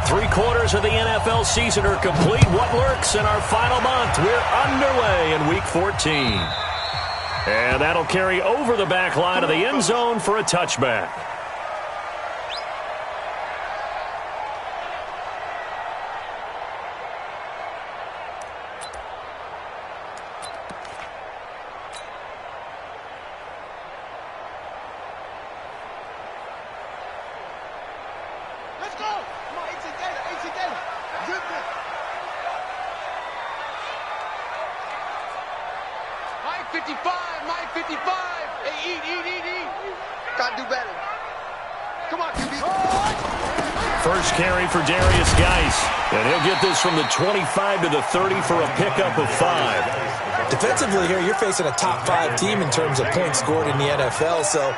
3/4 of the NFL season are complete. What lurks in our final month? We're underway in Week 14. And that'll carry over the back line of the end zone for a touchback. First carry for Darius Geis. And he'll get this from the 25 to the 30 for a pickup of 5. Defensively here, you're facing a top 5 team in terms of points scored in the NFL. So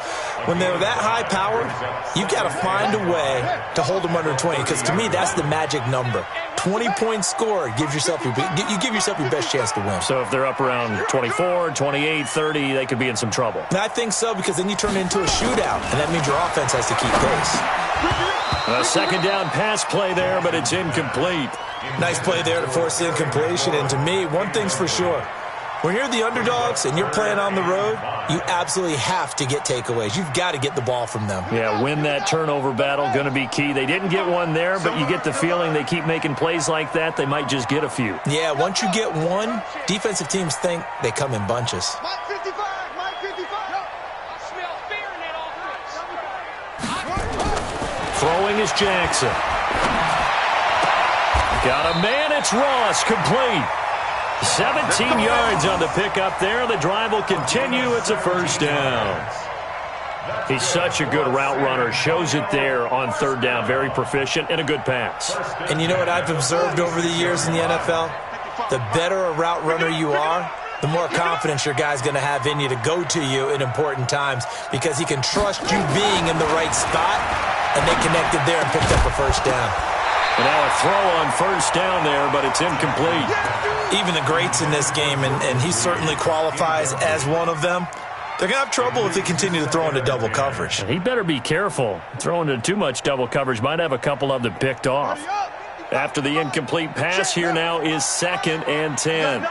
when they're that high powered, you got to find a way to hold them under 20. Because to me, that's the magic number. 20 points scored gives yourself you give yourself your best chance to win. So if they're up around 24, 28, 30, they could be in some trouble. And I think so, because then you turn it into a shootout, and that means your offense has to keep pace. A second down pass play there, but it's incomplete. Nice play there to force the incompletion. And to me, one thing's for sure. When you're the underdogs and you're playing on the road, you absolutely have to get takeaways. You've got to get the ball from them. Yeah, win that turnover battle, going to be key. They didn't get one there, but you get the feeling they keep making plays like that, they might just get a few. Yeah, once you get one, defensive teams think they come in bunches. Mike 55, Mike 55. I smell fear in that offense. Throwing is Jackson. Got a man, it's Ross, complete. 17 yards on the pickup there. The drive will continue. It's a first down. He's such a good route runner. Shows it there on third down. Very proficient and a good pass. And you know what I've observed over the years in the NFL? The better a route runner you are, the more confidence your guy's going to have in you to go to you in important times, because he can trust you being in the right spot, and they connected there and picked up a first down. And now a throw on first down there, but it's incomplete. Even the greats in this game, and he certainly qualifies as one of them, they're going to have trouble if they continue to throw into double coverage. And he better be careful. Throwing into too much double coverage might have a couple of them picked off. After the incomplete pass, here now is 2nd and 10. You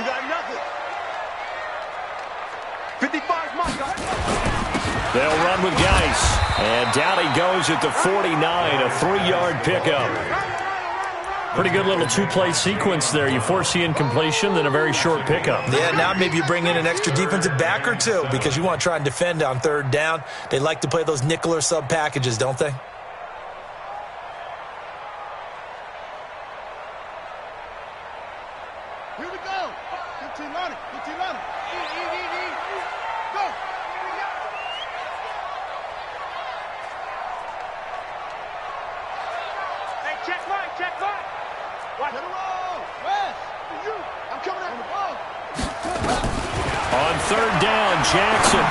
got nothing. 55 Mike. They'll run with Geis. And down he goes at the 49, a 3-yard pickup. Pretty good little two-play sequence there. You force the incompletion, then a very short pickup. Yeah, now maybe you bring in an extra defensive back or two, because you want to try and defend on third down. They like to play those nickel or sub packages, don't they? Here we go. 15 on it. 15 on it. Go. Hey, check Mike. Check Mike. Watch it roll. Wes, you. I'm coming out the ball. On third down, Jackson.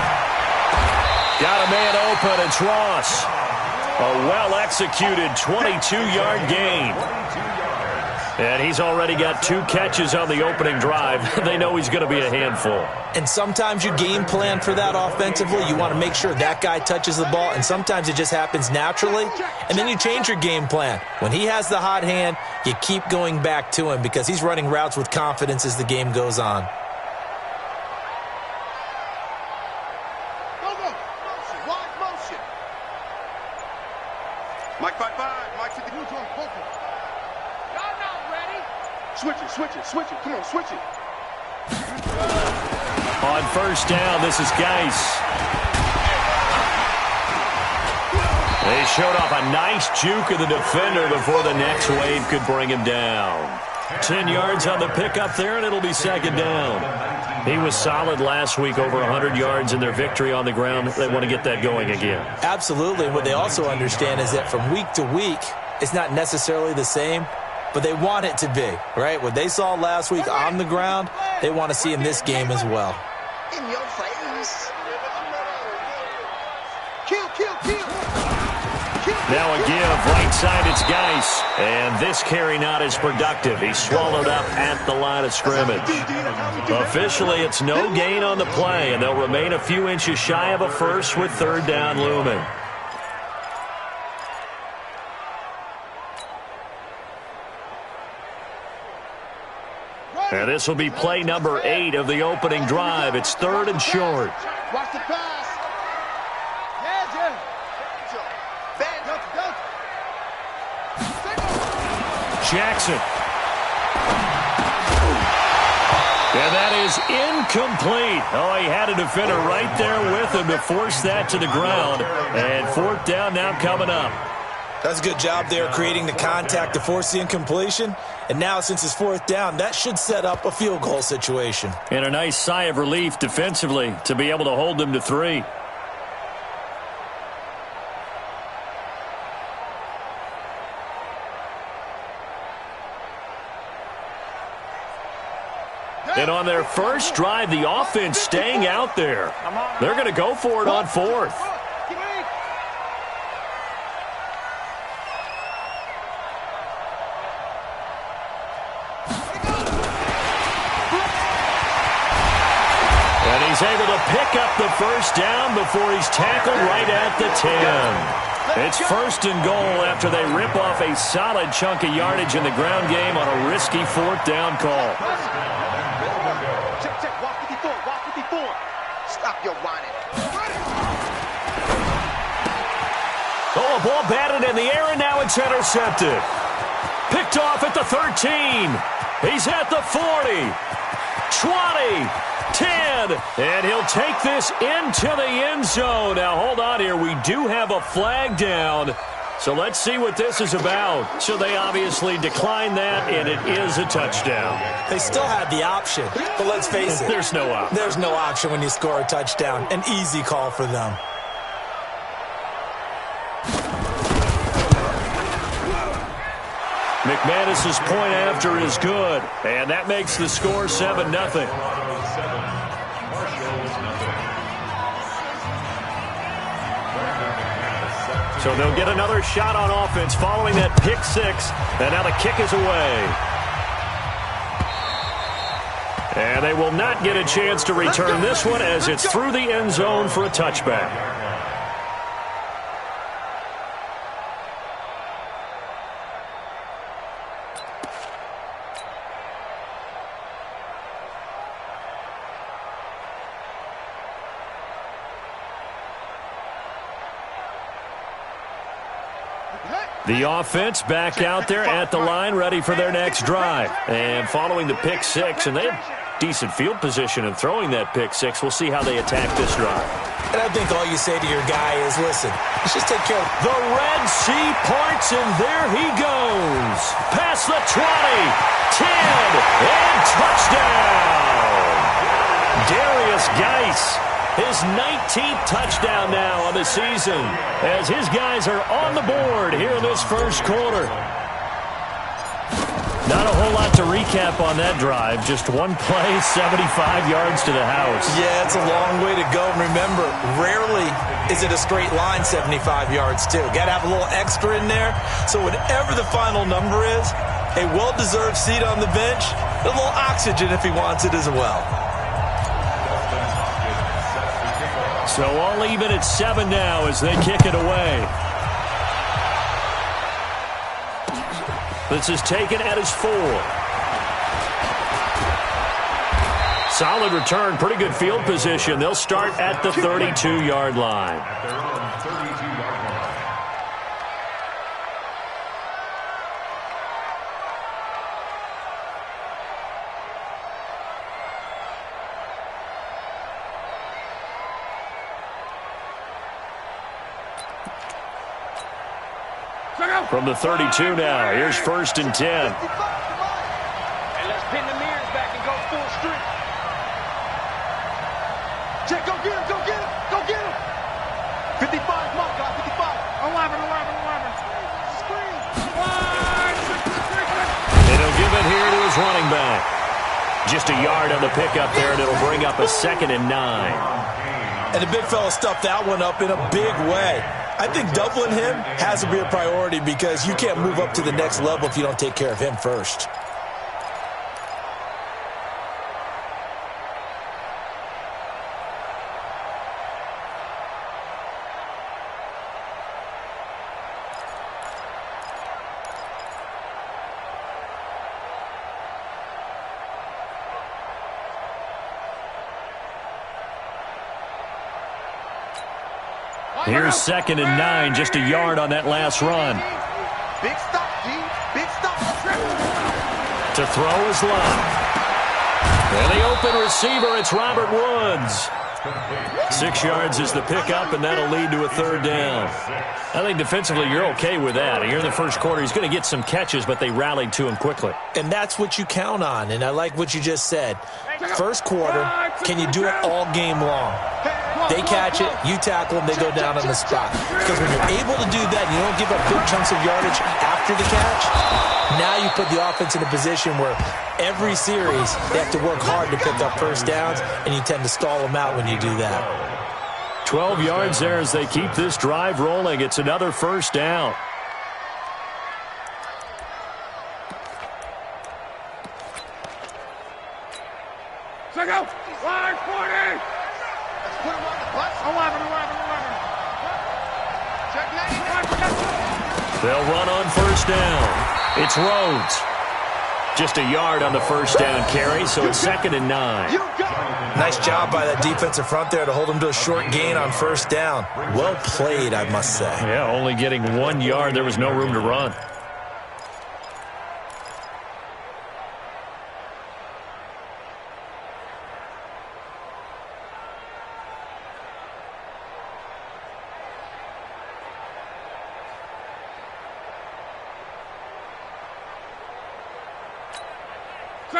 Got a man open. It's Ross. A well-executed 22-yard gain. And he's already got 2 catches on the opening drive. They know he's going to be a handful. And sometimes you game plan for that offensively. You want to make sure that guy touches the ball, and sometimes it just happens naturally. And then you change your game plan. When he has the hot hand, you keep going back to him, because he's running routes with confidence as the game goes on. Mike 55, Mike 50. Switch it. Come on, switch it. On first down, this is Geis. They showed off a nice juke of the defender before the next wave could bring him down. 10 yards on the pickup there, and it'll be 2nd down. He was solid last week, over 100 yards in their victory on the ground. They want to get that going again. Absolutely. And what they also understand is that from week to week, it's not necessarily the same, but they want it to be, right? What they saw last week on the ground, they want to see in this game as well. In your face. Kill. Now a give, right side, it's Geis. And this carry not as productive. He's swallowed up at the line of scrimmage. Officially, it's no gain on the play, and they'll remain a few inches shy of a first with third down looming. And this will be play number 8 of the opening drive. It's 3rd and short. Watch the pass. Yeah, Jim. Jackson. And that is incomplete. Oh, he had a defender right there with him to force that to the ground. And 4th down now coming up. That's a good job there creating the contact to force the incompletion. And now since it's 4th down, that should set up a field goal situation. And a nice sigh of relief defensively to be able to hold them to 3. And on their first drive, the offense staying out there. They're going to go for it on 4th. And he's able to pick up the first down before he's tackled right at the 10. It's 1st and goal after they rip off a solid chunk of yardage in the ground game on a risky 4th down call. Stop your whining. Oh, a ball batted in the air, and now it's intercepted. Picked off at the 13. He's at the 40. 20. 10. And he'll take this into the end zone. Now, hold on here. We do have a flag down. So let's see what this is about. So they obviously declined that, and it is a touchdown. They still had the option, but let's face it. There's no option. There's no option when you score a touchdown. An easy call for them. McManus's point after is good, and that makes the score 7-0. So they'll get another shot on offense following that pick 6, and now the kick is away. And they will not get a chance to return this one as it's through the end zone for a touchback. The offense back out there at the line, ready for their next drive. And following the pick 6, and they have decent field position in throwing that pick 6. We'll see how they attack this drive. And I think all you say to your guy is, listen, let's just take care of the Red Sea parts, and there he goes. Past the 20, 10, and touchdown. Darius Geis. His 19th touchdown now on the season as his guys are on the board here in this first quarter. Not a whole lot to recap on that drive. Just one play, 75 yards to the house. Yeah, it's a long way to go. Remember, rarely is it a straight line 75 yards, too. Got to have a little extra in there. So whatever the final number is, a well-deserved seat on the bench, a little oxygen if he wants it as well. So all even at 7 now as they kick it away. This is taken at his 4. Solid return, pretty good field position. They'll start at the 32-yard line. From the 32 now, here's 1st and 10. And let's pin the mirrors back and go full street. Check, go get him, go get him, go get him. 55, come on, guys, 55. 11. Screen. And he'll give it here to his running back. Just a yard on the pickup there, and it'll bring up a 2nd and 9. And the big fella stuffed that one up in a big way. I think doubling him has to be a priority because you can't move up to the next level if you don't take care of him first. Here's 2nd and 9, just a yard on that last run. Big stop, G. Big stop. To throw is Love. And the open receiver, it's Robert Woods. 6 yards is the pickup, and that'll lead to a 3rd down. I think defensively you're okay with that. Here in the first quarter, he's going to get some catches, but they rallied to him quickly. And that's what you count on, and I like what you just said. First quarter, can you do it all game long? They catch it, you tackle them, they go down on the spot. Because when you're able to do that, you don't give up big chunks of yardage after the catch, now you put the offense in a position where every series they have to work hard to pick up first downs, and you tend to stall them out when you do that. 12 yards there as they keep this drive rolling. It's another 1st down. Check out. Line 40. Put him on the bus. 11. Check 90. They'll run on 1st down. It's Rhodes. Just a yard on the 1st down carry, so it's 2nd and 9. Nice job by that defensive front there to hold him to a short gain on 1st down. Well played, I must say. Yeah, only getting 1 yard. There was no room to run.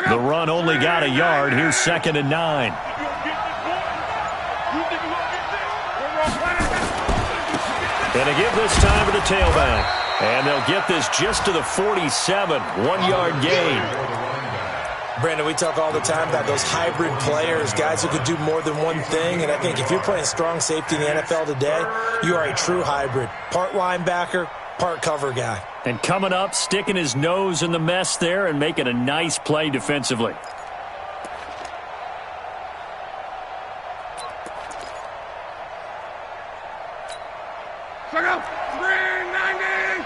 The run only got a yard. Here's 2nd and 9. And to give this time to the tailback. And they'll get this just to the 47. 1-yard gain. Brandon, we talk all the time about those hybrid players, guys who could do more than one thing. And I think if you're playing strong safety in the NFL today, you are a true hybrid. Part linebacker, part cover guy. And coming up, sticking his nose in the mess there and making a nice play defensively. Check out. 390.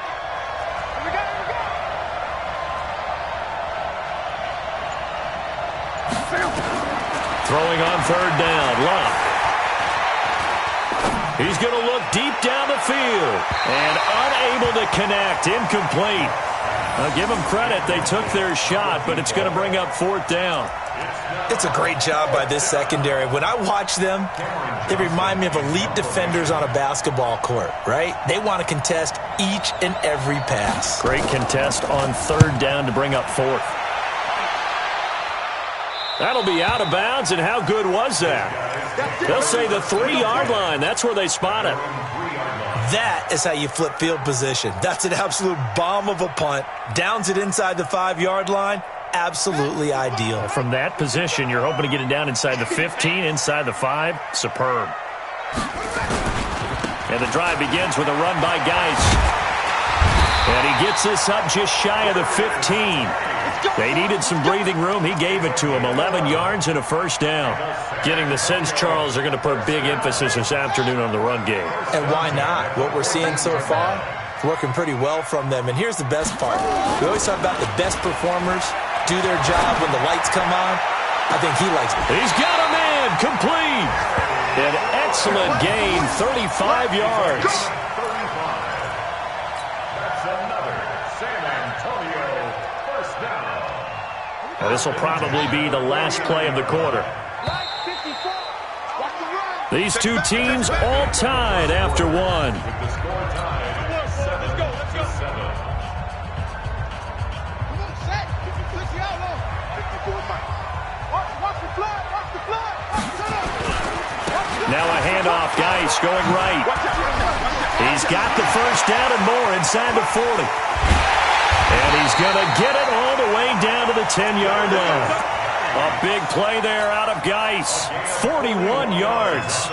Throwing on 3rd down. Love. He's going to look deep down the field and unable to connect. Incomplete. I'll give them credit. They took their shot, but it's going to bring up 4th down. It's a great job by this secondary. When I watch them, they remind me of elite defenders on a basketball court, right? They want to contest each and every pass. Great contest on 3rd down to bring up 4th. That'll be out of bounds, and how good was that? They'll say the 3-yard line. That's where they spot it. That is how you flip field position. That's an absolute bomb of a punt. Downs it inside the 5-yard line. Absolutely ideal. From that position, you're hoping to get it down inside the 15, inside the 5. Superb. And the drive begins with a run by Geis. And he gets this up just shy of the 15. They needed some breathing room. He gave it to him. 11 yards and a 1st down. Getting the sense, Charles, they're going to put big emphasis this afternoon on the run game. And why not? What we're seeing so far, working pretty well from them. And here's the best part. We always talk about the best performers do their job when the lights come on. I think he likes it. He's got a man. Complete. An excellent gain. 35 yards. Now, this will probably be the last play of the quarter. These two teams all tied after one. Now a handoff. Geis going right. He's got the 1st down and more inside the 40. And he's going to get it all the way down to the 10-yard line. A big play there out of Geis. 41 yards.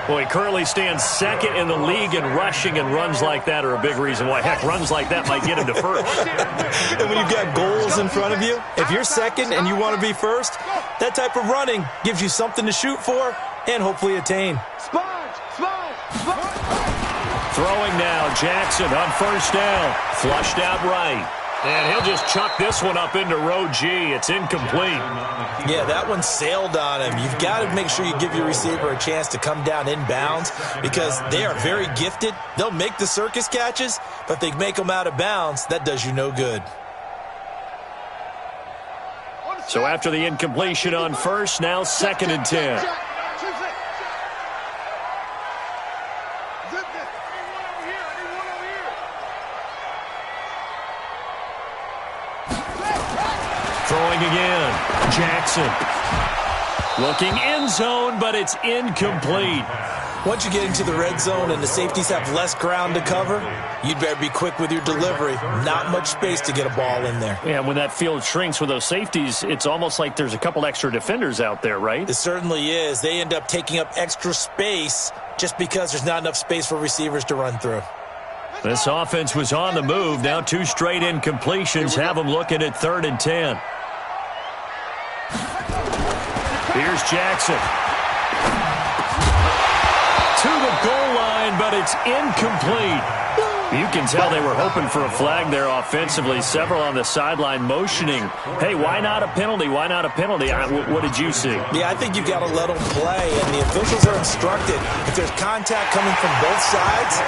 Well, he currently stands 2nd in the league in rushing, and runs like that are a big reason why. Heck, runs like that might get him to 1st. And when you've got goals in front of you, if you're 2nd and you want to be 1st, that type of running gives you something to shoot for and hopefully attain. Throwing now, Jackson on 1st down. Flushed out right. And he'll just chuck this one up into row G. It's incomplete. Yeah, that one sailed on him. You've got to make sure you give your receiver a chance to come down inbounds because they are very gifted. They'll make the circus catches, but if they make them out of bounds, that does you no good. So after the incompletion on first, now 2nd and 10. Throwing again. Jackson. Looking end zone, but it's incomplete. Once you get into the red zone and the safeties have less ground to cover, you'd better be quick with your delivery. Not much space to get a ball in there. Yeah, when that field shrinks with those safeties, it's almost like there's a couple extra defenders out there, right? It certainly is. They end up taking up extra space just because there's not enough space for receivers to run through. This offense was on the move. Now 2 straight incompletions have them looking at 3rd and 10. Here's Jackson. To the goal line, but it's incomplete. You can tell they were hoping for a flag there offensively. Several on the sideline motioning. Hey, why not a penalty? Why not a penalty? What did you see? Yeah, I think you've got to let them play, and the officials are instructed. If there's contact coming from both sides,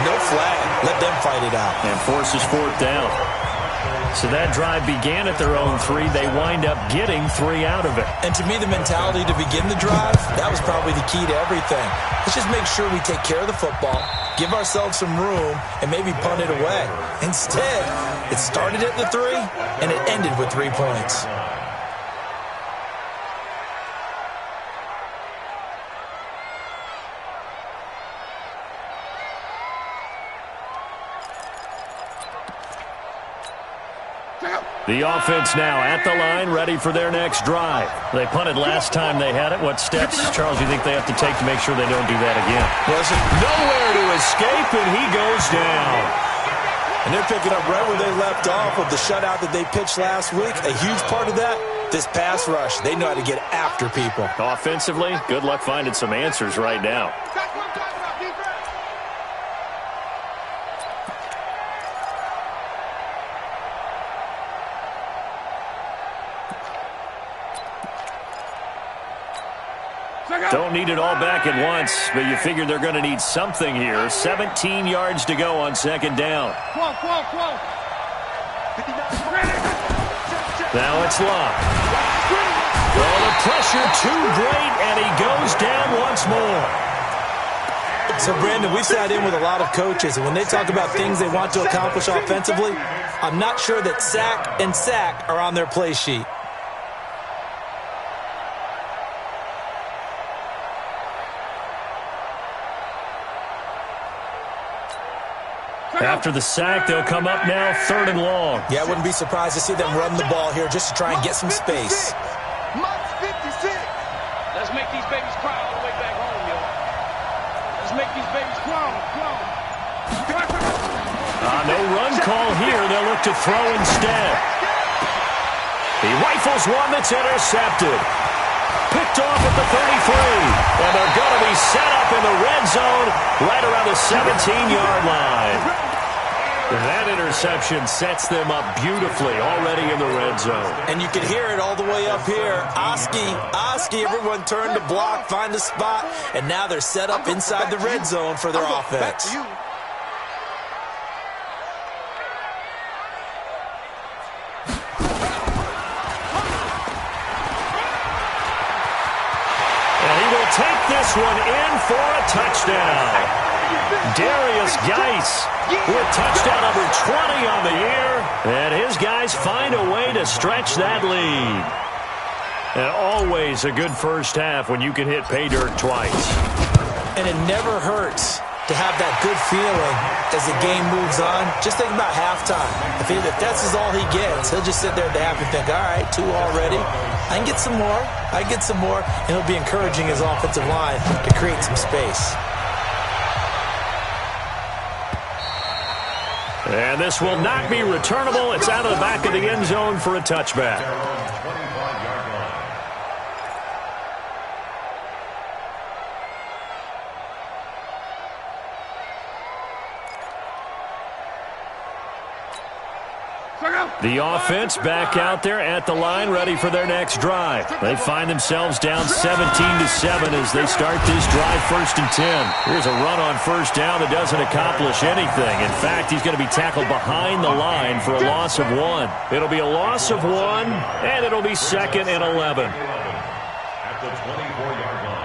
no flag. Let them fight it out. And forces 4th down. So that drive began at their own 3. They wind up getting 3 out of it. And to me, the mentality to begin the drive, that was probably the key to everything. Let's just make sure we take care of the football, give ourselves some room, and maybe punt it away. Instead, it started at the 3, and it ended with 3 points. The offense now at the line, ready for their next drive. They punted last time they had it. What steps, Charles, do you think they have to take to make sure they don't do that again? Well, nowhere to escape, and he goes down. And they're picking up right where they left off with the shutout that they pitched last week. A huge part of that, this pass rush. They know how to get after people. Offensively, good luck finding some answers right now. Don't need it all back at once, but you figure they're going to need something here. 17 yards to go on 2nd down. Now it's Locke. Well, the pressure too great, and he goes down once more. So, Brandon, we've sat in with a lot of coaches, and when they talk about things they want to accomplish offensively, I'm not sure that sack and sack are on their play sheet. After the sack, they'll come up now 3rd and long. Yeah, I wouldn't be surprised to see them run the ball here just to try and get some space. Let's make these babies cry all the way back home, yo. Let's make these babies cry. No run call here. They'll look to throw instead. He rifles one that's intercepted. Picked off at the 33. And they're going to be set up in the red zone right around the 17-yard line. That interception sets them up beautifully already in the red zone. And you can hear it all the way up here. Oski, everyone turned to block, find a spot, and now they're set up inside the red zone for their offense. And he will take this one in for a touchdown. Darius Geis with touchdown number 20 on the year. And his guys find a way to stretch that lead. And always a good first half when you can hit pay dirt twice. And it never hurts to have that good feeling as the game moves on. Just think about halftime. If that's all he gets, he'll just sit there at the half and think, all right, 2 already. I can get some more. And he'll be encouraging his offensive line to create some space. And this will not be returnable. It's out of the back of the end zone for a touchback. The offense back out there at the line, ready for their next drive. They find themselves down 17-7 as they start this drive 1st and 10. Here's a run on 1st down that doesn't accomplish anything. In fact, he's going to be tackled behind the line for a loss of 1. It'll be a loss of 1, and it'll be 2nd and 11. At the 24-yard line.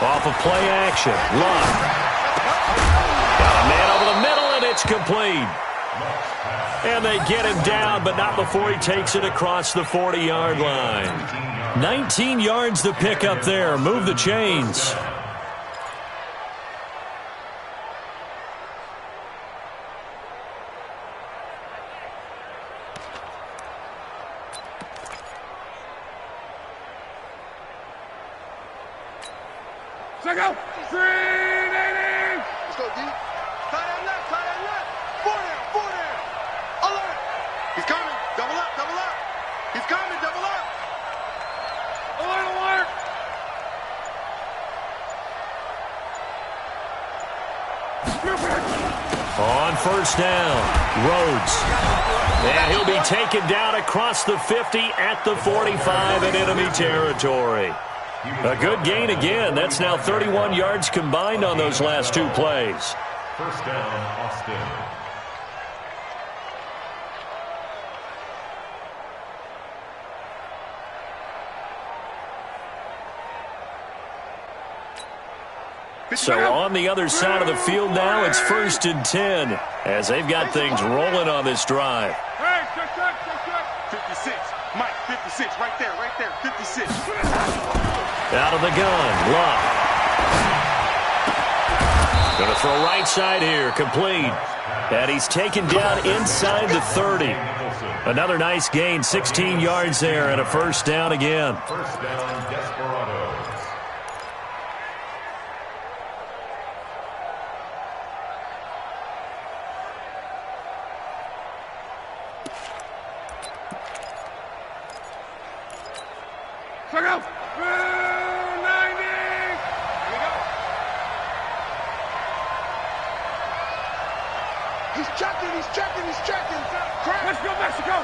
Off of play action. Love. Got a man over the middle, and it's complete. And they get him down, but not before he takes it across the 40-yard line. 19 yards to pick up there. Move the chains. Let's go. 380. Let's go, D. Tie that left. 4 down. Alert. He's coming. Double up. He's coming. Double up. Alert. On 1st down, Rhodes. And he'll be taken down across the 50 at the 45 in enemy territory. A good gain again. That's now 31 yards combined on those last 2 plays. 1st down, Austin. So on the other side of the field now, it's 1st and 10 as they've got things rolling on this drive. Hey, check. 56. Mike, 56. Right there. 56. Out of the gun, Love. Going to throw right side here, complete. And he's taken down inside the 30. Another nice gain, 16 yards there, and a 1st down again. 1st down, Desperados. Check out. 90. Here we go. He's checking. Let's go, Mexico.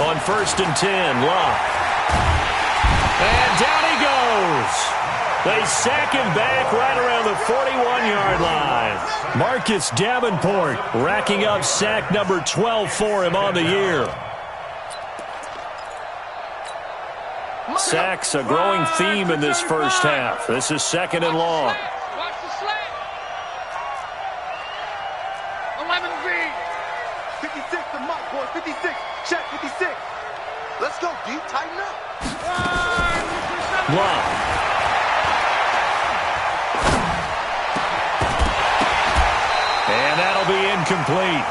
On 1st and 10, Love. And down he goes. They sack him back right around the 41-yard line. Marcus Davenport racking up sack number 12 for him on the year. Sacks a growing theme in this 1st half. This is 2nd and long. Watch the slant. 11V. 56 to Mike, boy. 56. Check, 56. Let's go, D. Tighten up. Love. And that'll be incomplete.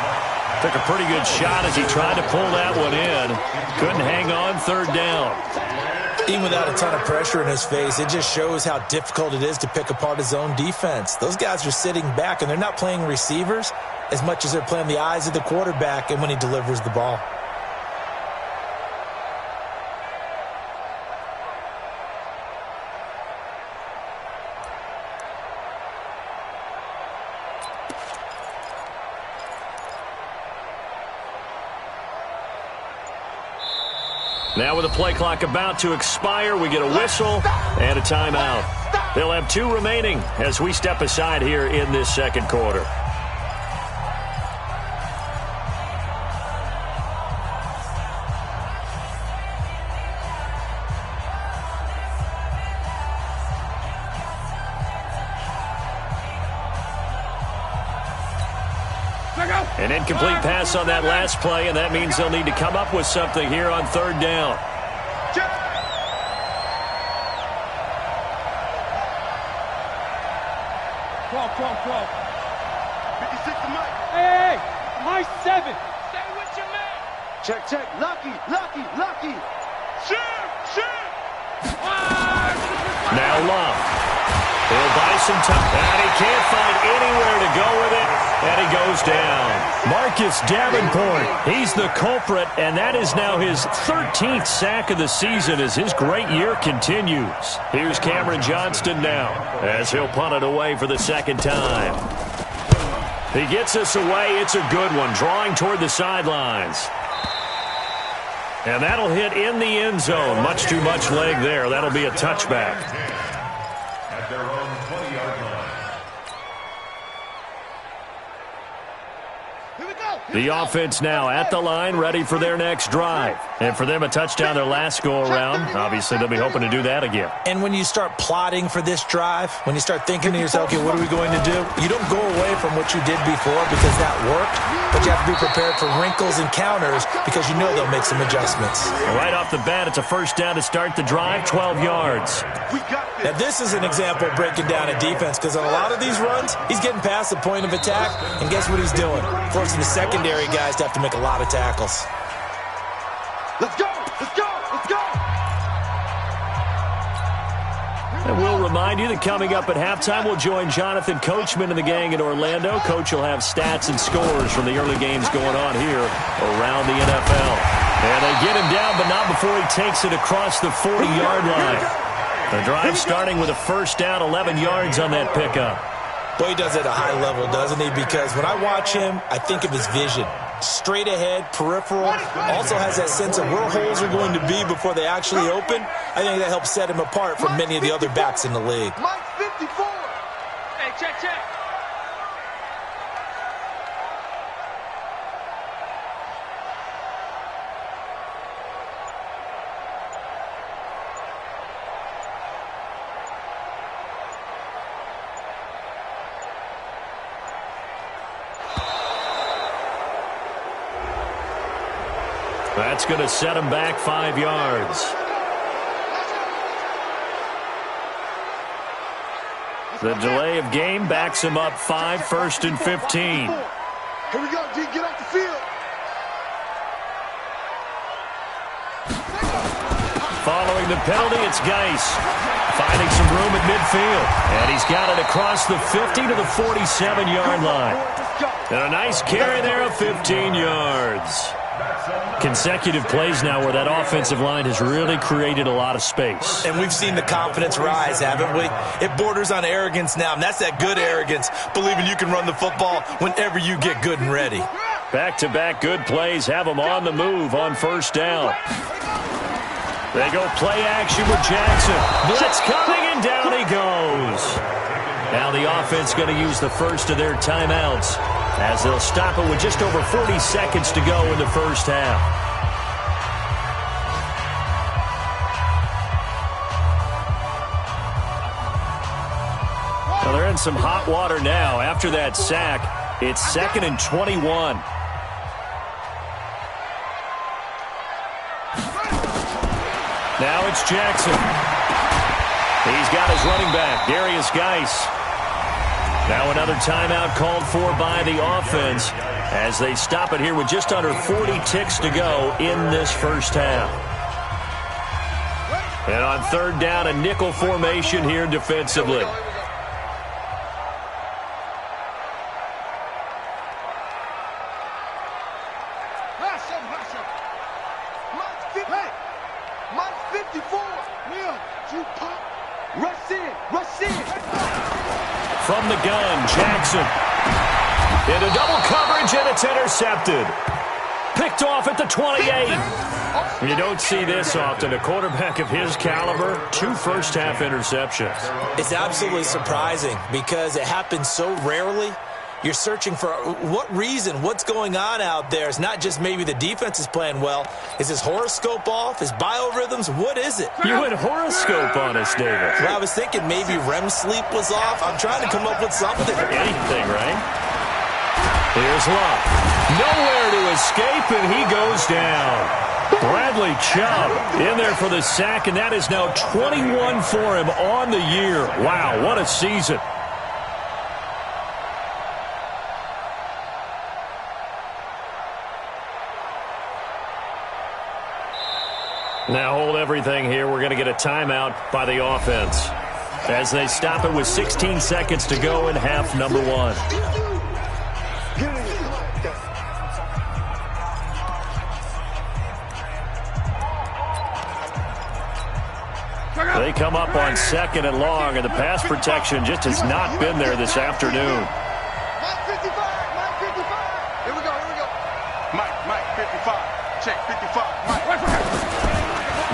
Took a pretty good shot as he tried to pull that one in. Couldn't hang on 3rd down. Even without a ton of pressure in his face, it just shows how difficult it is to pick apart his own defense. Those guys are sitting back, and they're not playing receivers as much as they're playing the eyes of the quarterback and when he delivers the ball. Now with the play clock about to expire, we get a whistle and a timeout. They'll have 2 remaining as we step aside here in this 2nd quarter. An incomplete pass on that last play, and that means they'll need to come up with something here on 3rd down. 56 to Mike. Hey, Mike 7. Stay with your man. Check. Lucky. Shoot. Now Love. He'll buy some time. And he can't find anywhere to go with it. Marcus Davenport, he's the culprit, and that is now his 13th sack of the season as his great year continues. Here's Cameron Johnston now as he'll punt it away for the second time. He gets us away. It's a good one, drawing toward the sidelines. And that'll hit in the end zone. Much too much leg there. That'll be a touchback. At their own 20-yard line. The offense now at the line, ready for their next drive. And for them, a touchdown their last go-around. Obviously, they'll be hoping to do that again. And when you start plotting for this drive, when you start thinking to yourself, okay, what are we going to do? You don't go away from what you did before because that worked, but you have to be prepared for wrinkles and counters because you know they'll make some adjustments. Right off the bat, it's a first down to start the drive, 12 yards. Now, this is an example of breaking down a defense because on a lot of these runs, he's getting past the point of attack, and guess what he's doing? Forcing the secondary guys to have to make a lot of tackles. Let's go! Let's go! Let's go! And we'll remind you that coming up at halftime, we'll join Jonathan Coachman and the gang in Orlando. Coach will have stats and scores from the early games going on here around the NFL. And they get him down, but not before he takes it across the 40-yard line. The drive starting with a first down, 11 yards on that pickup. Boy, he does it at a high level, doesn't he? Because when I watch him, I think of his vision. Straight ahead, peripheral, also has that sense of where holes are going to be before they actually open. I think that helps set him apart from many of the other backs in the league. Mike 54! Hey, check. That's going to set him back 5 yards. The delay of game backs him up 5, 1st and 15. Here we go, G. Get off the field. Following the penalty, it's Geis. Finding some room at midfield. And he's got it across the 50 to the 47-yard line. And a nice carry there of 15 yards. Consecutive plays now where that offensive line has really created a lot of space. And we've seen the confidence rise, haven't we? It borders on arrogance now, and that's that good arrogance, believing you can run the football whenever you get good and ready. Back-to-back good plays have them on the move on first down. They go play action with Jackson. Blitz coming, and down he goes. Now the offense going to use the first of their timeouts as they'll stop it with just over 40 seconds to go in the first half. Well, they're in some hot water now. After that sack, it's 2nd and 21. Now it's Jackson. He's got his running back, Darius Geis. Now another timeout called for by the offense as they stop it here with just under 40 ticks to go in this first half. And on third down, a nickel formation here defensively. Mike 54. Rush in. From the gun, Jackson. Into double coverage, and it's intercepted. Picked off at the 28. You don't see this often. A quarterback of his caliber, 2 first-half interceptions. It's absolutely surprising because it happens so rarely. You're searching for what reason, what's going on out there. It's not just maybe the defense is playing well. Is his horoscope off? His biorhythms? What is it? You went horoscope on us, David. Well, I was thinking maybe REM sleep was off. I'm trying to come up with something. Anything, right? Here's Love. Nowhere to escape, and he goes down. Bradley Chubb in there for the sack, and that is now 21 for him on the year. Wow, what a season. Now hold everything here. We're going to get a timeout by the offense as they stop it with 16 seconds to go in half number 1. They come up on 2nd and long, and the pass protection just has not been there this afternoon. Mike 55, Mike 55. Here we go, here we go. Mike 55. Check 55. Mike.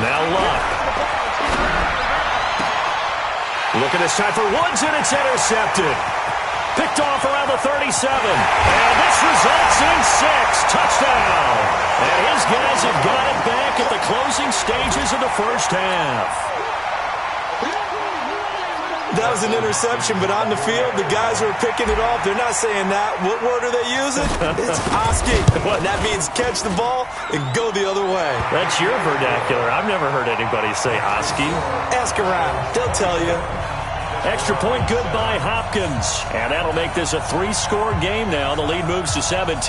Now Luck. Looking this time for Woods, and it's intercepted. Picked off around the 37. And this results in 6. Touchdown. And his guys have got it back at the closing stages of the first half. That was an interception, but on the field, the guys who are picking it off, they're not saying that. What word are they using? It's Oski. That means catch the ball and go the other way. That's your vernacular. I've never heard anybody say Oski. Ask around. They'll tell you. Extra point good by Hopkins. And that'll make this a 3-score game now. The lead moves to 17.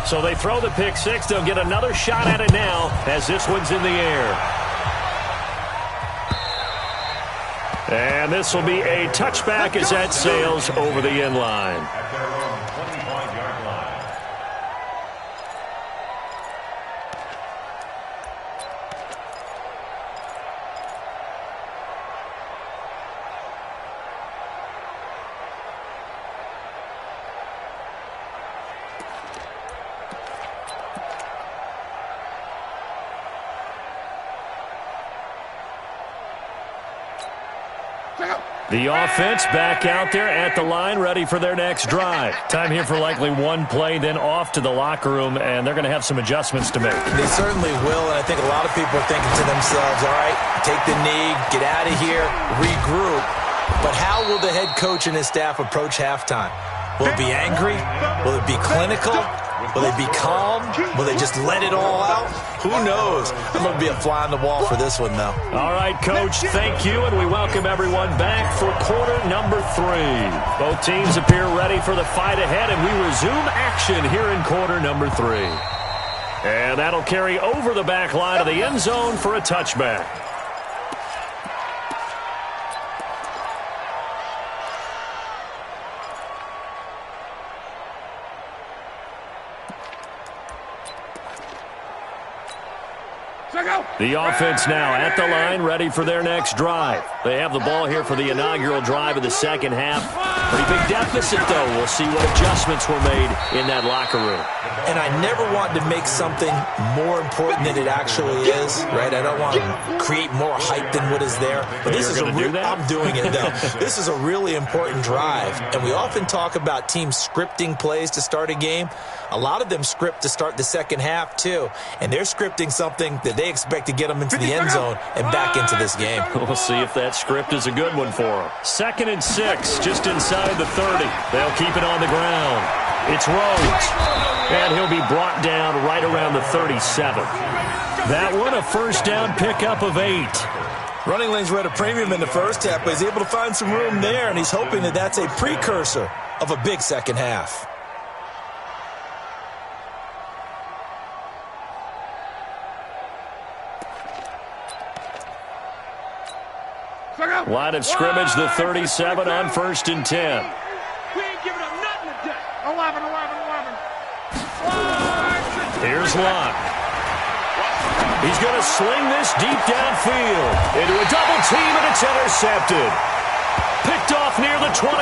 So they throw the pick 6. They'll get another shot at it now as this one's in the air. And this will be a touchback as that sails over the end line. The offense back out there at the line, ready for their next drive. Time here for likely one play, then off to the locker room, and they're going to have some adjustments to make. They certainly will, and I think a lot of people are thinking to themselves, all right, take the knee, get out of here, regroup. But how will the head coach and his staff approach halftime? Will it be angry? Will it be clinical? Will they be calm? Will they just let it all out? Who knows? I'm going to be a fly on the wall for this one, though. All right, Coach, thank you, and we welcome everyone back for quarter number 3. Both teams appear ready for the fight ahead, and we resume action here in quarter number 3. And that'll carry over the back line of the end zone for a touchback. The offense now at the line, ready for their next drive. They have the ball here for the inaugural drive of the second half. Pretty big deficit, though. We'll see what adjustments were made in that locker room. And I never want to make something more important than it actually is, right? I don't want to create more hype than what is there. But this is a I'm doing it, though. This is a really important drive. And we often talk about teams scripting plays to start a game. A lot of them script to start the second half, too. And they're scripting something that they expect to get them into the end zone and back into this game. We'll see if that script is a good one for them. 2nd and 6, just inside the 30. They'll keep it on the ground. It's Rhodes. And he'll be brought down right around the 37. That one, a first down pickup of 8. Running lanes were at a premium in the first half, but he's able to find some room there, and he's hoping that that's a precursor of a big second half. Line of scrimmage, the 37 on 1st and 10. We ain't giving up nothing today. 11. Here's Luck. He's going to sling this deep downfield into a double team, and it's intercepted. Picked off near the 26.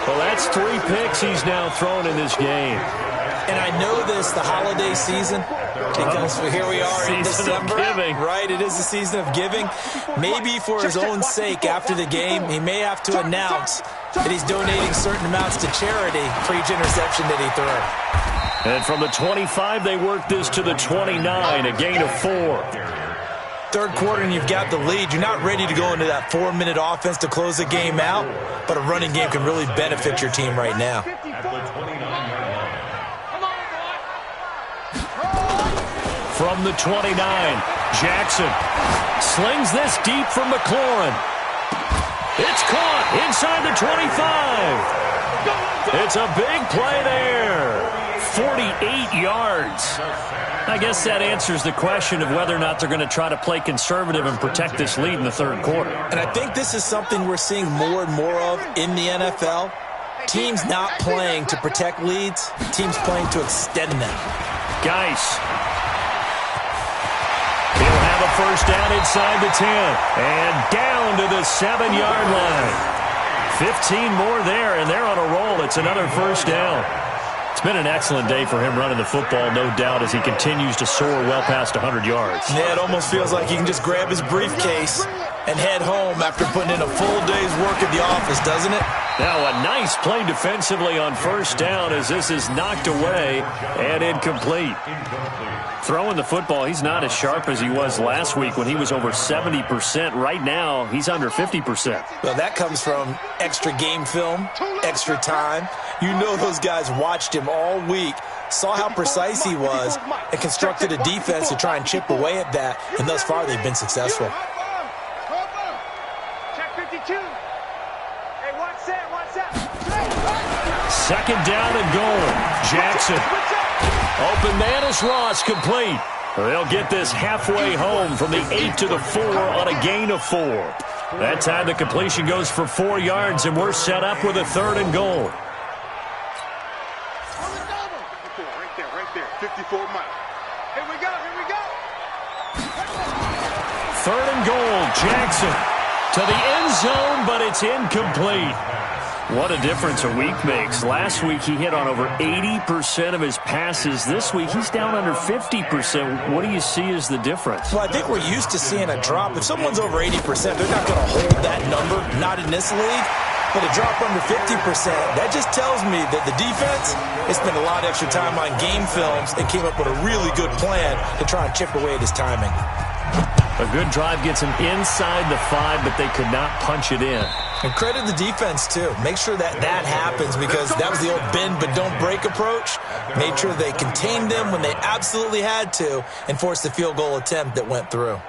Well, that's 3 picks he's now thrown in this game. And I know this, the holiday season, because here we are in December, right? It is the season of giving. Maybe for his own sake, after the game, he may have to announce that he's donating certain amounts to charity for each interception that he threw. And from the 25, they work this to the 29, a gain of 4. Third quarter and you've got the lead. You're not ready to go into that 4-minute offense to close the game out, but a running game can really benefit your team right now. From the 29, Jackson slings this deep from McLaurin. It's caught inside the 25. It's a big play there. 48 yards. I guess that answers the question of whether or not they're going to try to play conservative and protect this lead in the third quarter. And I think this is something we're seeing more and more of in the NFL. Teams not playing to protect leads, teams playing to extend them. Geis. He'll have a first down inside the 10. And down to the 7-yard line. 15 more there, and they're on a roll. It's another first down. It's been an excellent day for him running the football, no doubt, as he continues to soar well past 100 yards. Yeah, it almost feels like he can just grab his briefcase and head home after putting in a full day's work at the office, doesn't it? Now a nice play defensively on first down as this is knocked away and incomplete. Throwing the football, he's not as sharp as he was last week when he was over 70%. Right now, he's under 50%. Well, that comes from extra game film, extra time. You know those guys watched him all week, saw how precise he was, and constructed a defense to try and chip away at that, and thus far they've been successful. Check 52. Hey, watch that, watch that. Second down and goal. Jackson. Open man is Ross, complete. They'll get this halfway home from the 8 to the 4 on a gain of 4. That time the completion goes for 4 yards, and we're set up with a third and goal. Right there. 54 Mike. Here we go. Third and goal. Jackson to the end zone, but it's incomplete. What a difference a week makes. Last week he hit on over 80% of his passes. This week he's down under 50%. What do you see as the difference? Well, I think we're used to seeing a drop. If someone's over 80%, they're not going to hold that number, not in this league. But a drop under 50%, that just tells me that the defense has spent a lot of extra time on game films and came up with a really good plan to try and chip away at his timing. A good drive gets him inside the 5, but they could not punch it in. And credit the defense, too. Make sure that happens, because that was the old bend but don't break approach. Made sure they contained them when they absolutely had to and forced the field goal attempt that went through.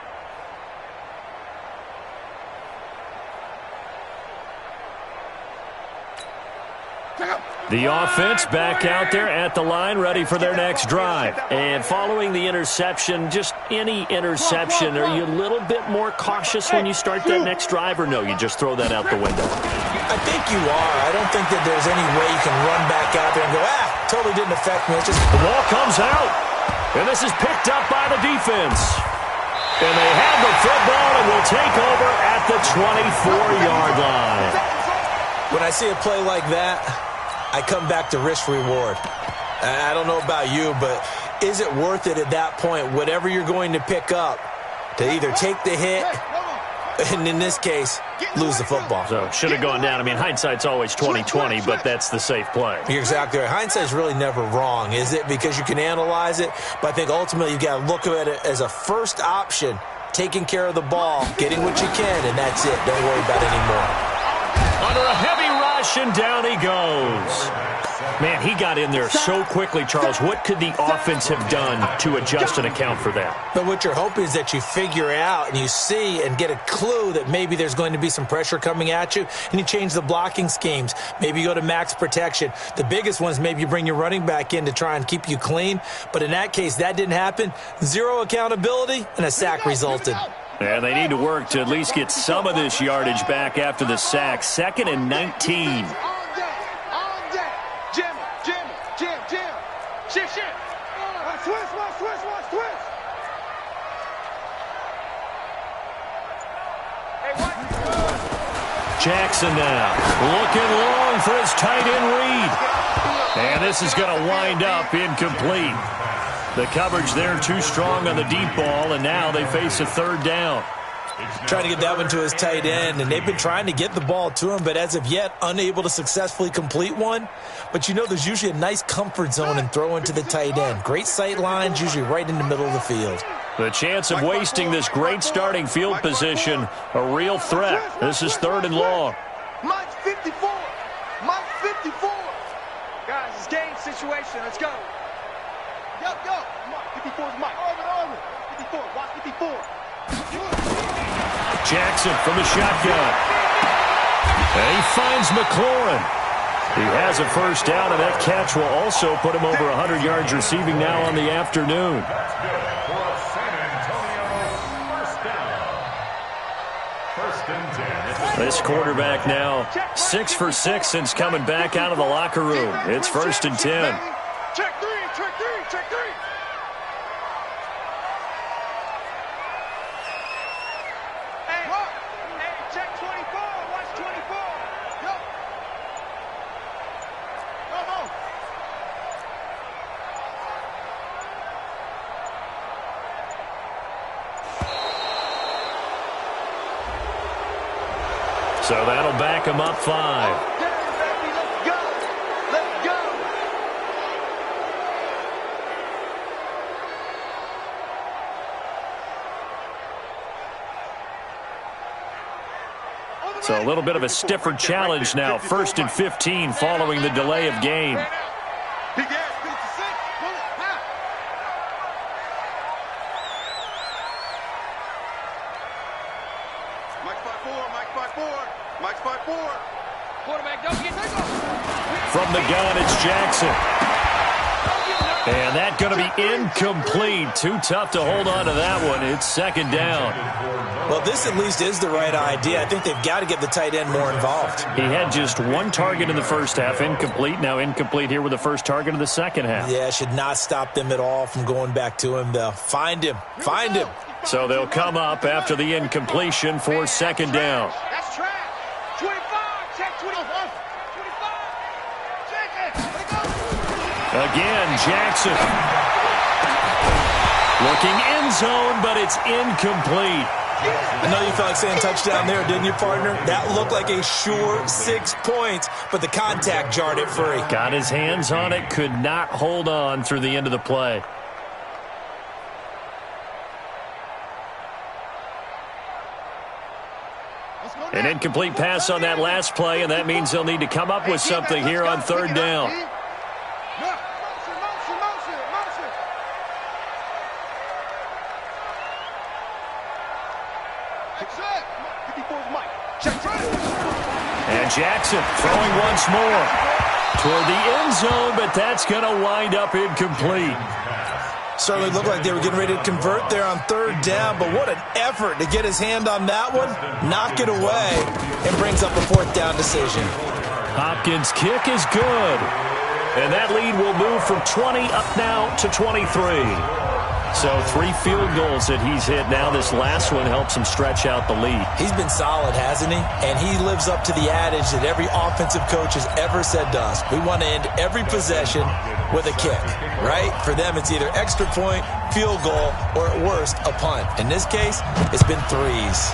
The offense back out there at the line, ready for their next drive. And following the interception, just any interception, are you a little bit more cautious when you start that next drive, or no, you just throw that out the window? I think you are. I don't think that there's any way you can run back out there and go, totally didn't affect me. It's just... The ball comes out, and this is picked up by the defense. And they have the football and will take over at the 24-yard line. When I see a play like that, I come back to risk-reward. I don't know about you, but is it worth it at that point, whatever you're going to pick up, to either take the hit, and in this case, lose the football? So, should have gone down. I mean, hindsight's always 20/20, but that's the safe play. You're exactly right. Hindsight's really never wrong, is it? Because you can analyze it, but I think ultimately you've got to look at it as a first option, taking care of the ball, getting what you can, and that's it. Don't worry about it anymore. Under a heavy rush, and down he goes. Man, he got in there so quickly, Charles. What could the offense have done to adjust and account for that? But what you're hoping is that you figure out and you see and get a clue that maybe there's going to be some pressure coming at you, and you change the blocking schemes. Maybe you go to max protection. The biggest one is maybe you bring your running back in to try and keep you clean. But in that case, that didn't happen. Zero accountability, and a sack resulted. And they need to work to at least get some of this yardage back after the sack. 2nd and 19. Jackson now looking long for his tight end read. And this is going to wind up incomplete. The coverage there too strong on the deep ball, and now they face a third down. Trying to get that one to his tight end, and they've been trying to get the ball to him, but as of yet, unable to successfully complete one. But you know there's usually a nice comfort zone in throwing to the tight end. Great sight lines, usually right in the middle of the field. The chance of wasting this great starting field position, a real threat. This is 3rd and long. Mike 54. Mike 54. Guys, it's game situation. Let's go. Yo. Mike 54 is Mike. Over. 54. Watch 54. Jackson from the shotgun. And he finds McLaurin. He has a first down, and that catch will also put him over 100 yards receiving now on the afternoon. This quarterback now 6 for 6 since coming back out of the locker room. It's 1st and 10. Check three. So that'll back him up 5. Let's go. Let's go. So a little bit of a stiffer challenge now. 1st and 15 following the delay of game. From the gun, it's Jackson. And that's going to be incomplete. Too tough to hold on to that one. It's 2nd down. Well, this at least is the right idea. I think they've got to get the tight end more involved. He had just 1 target in the first half, incomplete. Now incomplete here with the first target of the second half. Yeah, should not stop them at all from going back to him. They'll find him. Find him. So they'll come up after the incompletion for 2nd down. That's trash. 25. Check 25. 25. Check it. Again, Jackson. Looking end zone, but it's incomplete. I know you felt like saying touchdown there, didn't you, partner? That looked like a sure 6 points, but the contact jarred it free. Got his hands on it, could not hold on through the end of the play. An incomplete pass on that last play, and that means they'll need to come up with something here on 3rd down. And Jackson throwing once more toward the end zone, but that's going to wind up incomplete. Certainly looked like they were getting ready to convert there on 3rd down, but what an effort to get his hand on that one, knock it away, and brings up a 4th down decision. Hopkins' kick is good, and that lead will move from 20 up now to 23. So 3 field goals that he's hit now. This last one helps him stretch out the lead. He's been solid, hasn't he? And he lives up to the adage that every offensive coach has ever said to us. We want to end every possession with a kick, right? For them, it's either extra point, field goal, or at worst, a punt. In this case, it's been 3s.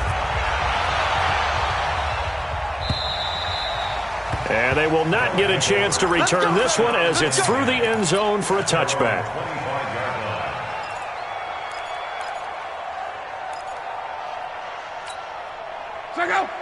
And they will not get a chance to return this one as it's through the end zone for a touchback.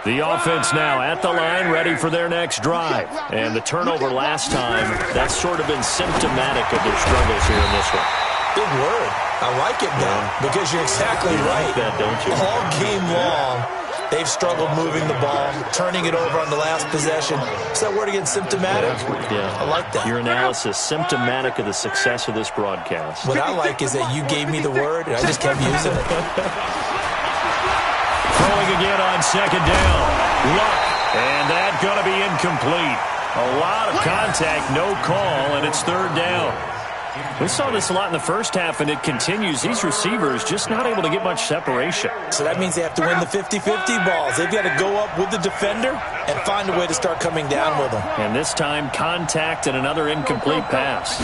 The offense now at the line, ready for their next drive. And the turnover last time, that's sort of been symptomatic of their struggles here in this one. Big word. I like it, though, because you're exactly right. Like that, don't you? All game long, they've struggled moving the ball, turning it over on the last possession. Is that word again, symptomatic? Yeah. I like that. Your analysis, symptomatic of the success of this broadcast. What I like is that you gave me the word, and I just kept using it. Throwing again on 2nd down. Luck. And that's going to be incomplete. A lot of contact, no call, and it's 3rd down. We saw this a lot in the first half, and it continues. These receivers just not able to get much separation. So that means they have to win the 50-50 balls. They've got to go up with the defender and find a way to start coming down with them. And this time, contact and another incomplete pass.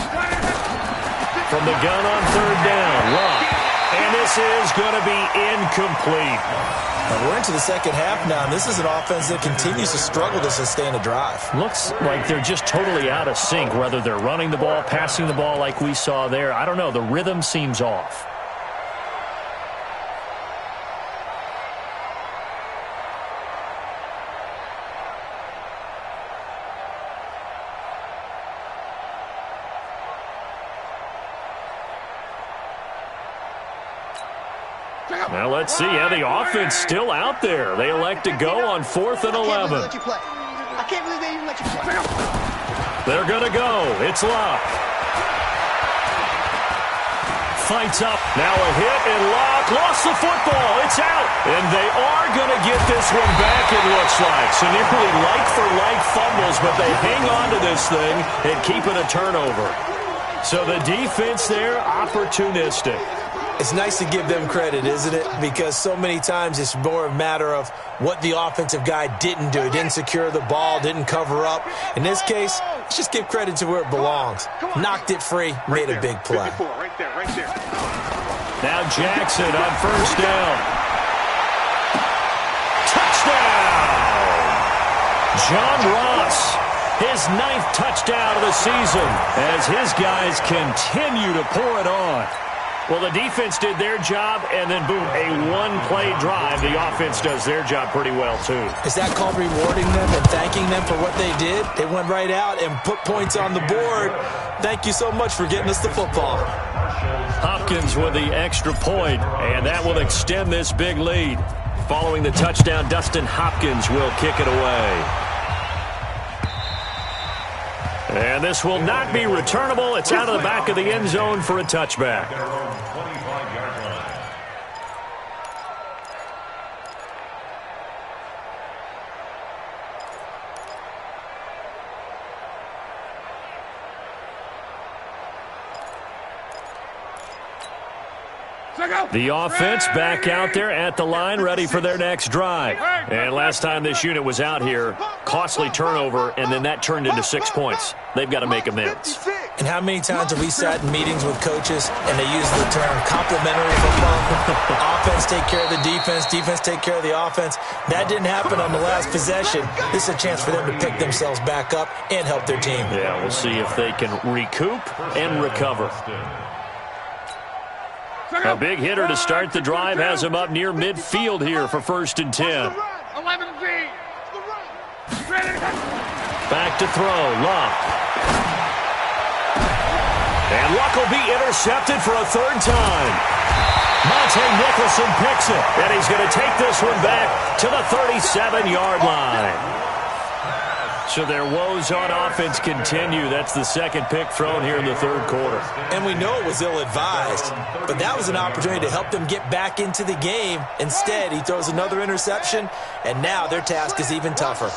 From the gun on 3rd down, Luck. And this is going to be incomplete. And we're into the second half now, and this is an offense that continues to struggle to sustain a drive. Looks like they're just totally out of sync, whether they're running the ball, passing the ball like we saw there. I don't know. The rhythm seems off. Now let's see. Yeah, the offense still out there. They elect to go on 4th and 11. I can't believe they even let you play. They're going to go. It's Luck. Fights up. Now a hit, and Luck lost the football. It's out. And they are going to get this one back, it looks like. So nearly like-for-like fumbles, but they hang on to this thing and keep it a turnover. So the defense there, opportunistic. It's nice to give them credit, isn't it? Because so many times it's more a matter of what the offensive guy didn't do. He didn't secure the ball, didn't cover up. In this case, let's just give credit to where it belongs. Knocked it free, made a big play. Right there. Now Jackson on 1st down. Touchdown! John Ross, his 9th touchdown of the season as his guys continue to pour it on. Well, the defense did their job, and then, boom, a one-play drive. The offense does their job pretty well, too. Is that called rewarding them and thanking them for what they did? They went right out and put points on the board. Thank you so much for getting us the football. Hopkins with the extra point, and that will extend this big lead. Following the touchdown, Dustin Hopkins will kick it away. And this will not be returnable. It's out of the back of the end zone for a touchback. The offense back out there at the line, ready for their next drive. And last time this unit was out here, costly turnover, and then that turned into 6 points. They've got to make amends. And how many times have we sat in meetings with coaches and they use the term complementary football? Offense take care of the defense, defense take care of the offense. That didn't happen on the last possession. This is a chance for them to pick themselves back up and help their team. Yeah, we'll see if they can recoup and recover. A big hitter to start the drive has him up near midfield here for 1st and 10. Back to throw, Luck. And Luck will be intercepted for a 3rd time. Monte Nicholson picks it, and he's going to take this one back to the 37-yard line. So their woes on offense continue. That's the 2nd pick thrown here in the 3rd quarter. And we know it was ill-advised, but that was an opportunity to help them get back into the game. Instead, he throws another interception, and now their task is even tougher.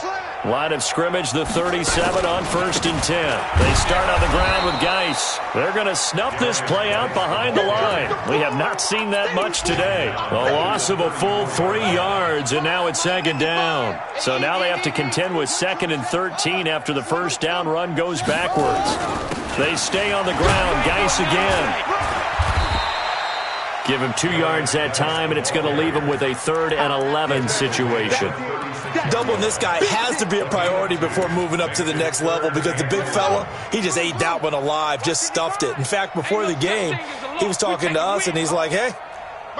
Line of scrimmage, the 37 on 1st and 10. They start on the ground with Geis. They're going to snuff this play out behind the line. We have not seen that much today. A loss of a full 3 yards, and now it's 2nd down. So now they have to contend with 2nd and 13 after the 1st down run goes backwards. They stay on the ground. Geis again. Give him 2 yards that time, and it's going to leave him with a 3rd and 11 situation. Doubling this guy has to be a priority before moving up to the next level because the big fella, he just ate that one alive, just stuffed it. In fact, before the game, he was talking to us, and he's like, hey,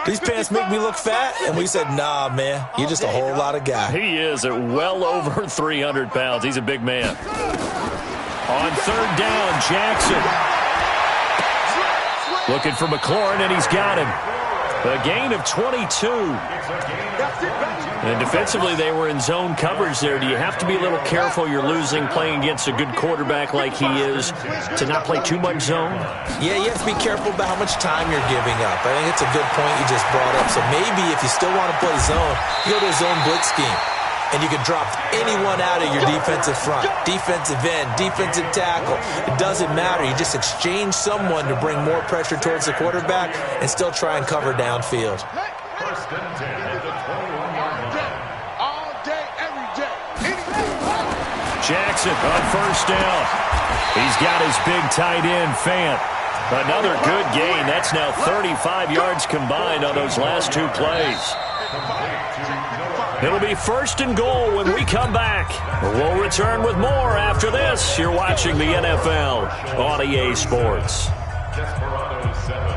these pants make me look fat. And we said, nah, man, you're just a whole lot of guy. He is at well over 300 pounds. He's a big man. On 3rd down, Jackson. Looking for McLaurin, and he's got him. A gain of 22. And defensively, they were in zone coverage there. Do you have to be a little careful? You're losing playing against a good quarterback like he is to not play too much zone? Yeah, you have to be careful about how much time you're giving up. I think it's a good point you just brought up. So maybe if you still want to play zone, you go to a zone blitz scheme. And you can drop anyone out of your defensive front, defensive end, defensive tackle. It doesn't matter. You just exchange someone to bring more pressure towards the quarterback and still try and cover downfield. Jackson on 1st down. He's got his big tight end, Fant. Another good gain. That's now 35 yards combined on those last 2 plays. It'll be 1st and goal when we come back. We'll return with more after this. You're watching the NFL on EA Sports. Desperados 7.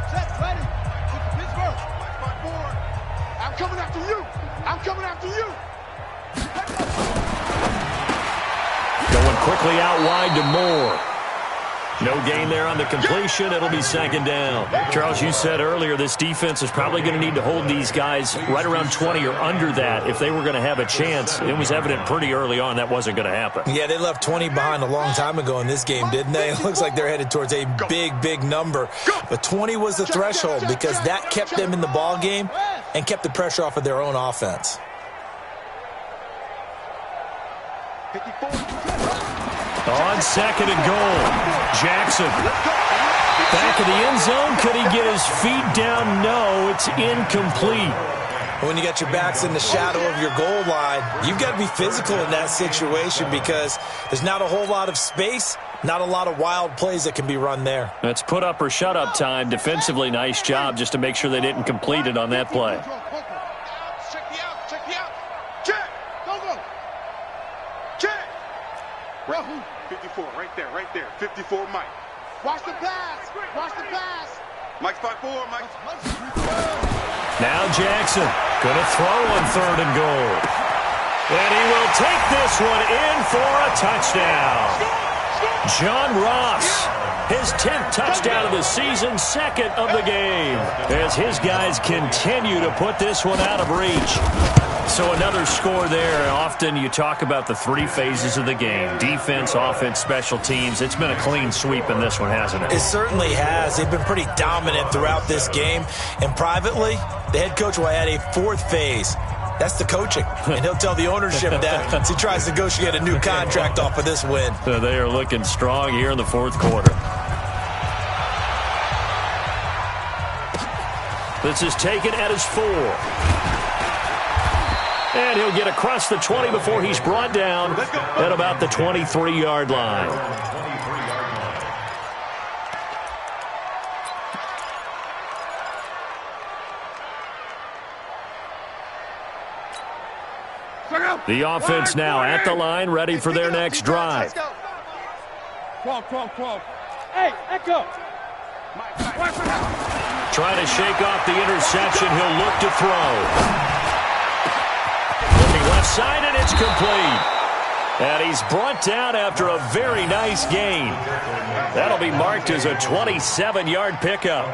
Set, ready. Pittsburgh. I'm coming after you. I'm coming after you. Going quickly out wide to Moore. No gain there on the completion. It'll be 2nd down. Charles, you said earlier this defense is probably going to need to hold these guys right around 20 or under that if they were going to have a chance. It was evident pretty early on that wasn't going to happen. Yeah, they left 20 behind a long time ago in this game, didn't they? It looks like they're headed towards a big, big number. But 20 was the threshold because that kept them in the ball game and kept the pressure off of their own offense. On 2nd and goal, Jackson. Back in the end zone. Could he get his feet down? No, it's incomplete. When you got your backs in the shadow of your goal line, you've got to be physical in that situation because there's not a whole lot of space, not a lot of wild plays that can be run there. That's put up or shut up time. Defensively, nice job just to make sure they didn't complete it on that play. Check me out. Check me out. 54, right there, 54, Mike. Watch the pass. Mike's 5-4, Mike. Now Jackson going to throw on 3rd and goal. And he will take this one in for a touchdown. John Ross, his 10th touchdown of the season, 2nd of the game, as his guys continue to put this one out of reach. So another score there. Often you talk about the 3 phases of the game: defense, offense, special teams. It's been a clean sweep in this one, hasn't it? It certainly has. They've been pretty dominant throughout this game. And privately, the head coach will add a 4th phase. That's the coaching. And he'll tell the ownership that as he tries to negotiate a new contract off of this win. So they are looking strong here in the 4th quarter. This is taken at his 4. And he'll get across the 20 before he's brought down at about the 23-yard line. The offense now at the line, ready for their next drive. Hey, Echo. Trying to shake off the interception. He'll look to throw. Looking left side, and it's complete. And he's brought down after a very nice gain. That'll be marked as a 27-yard pickup.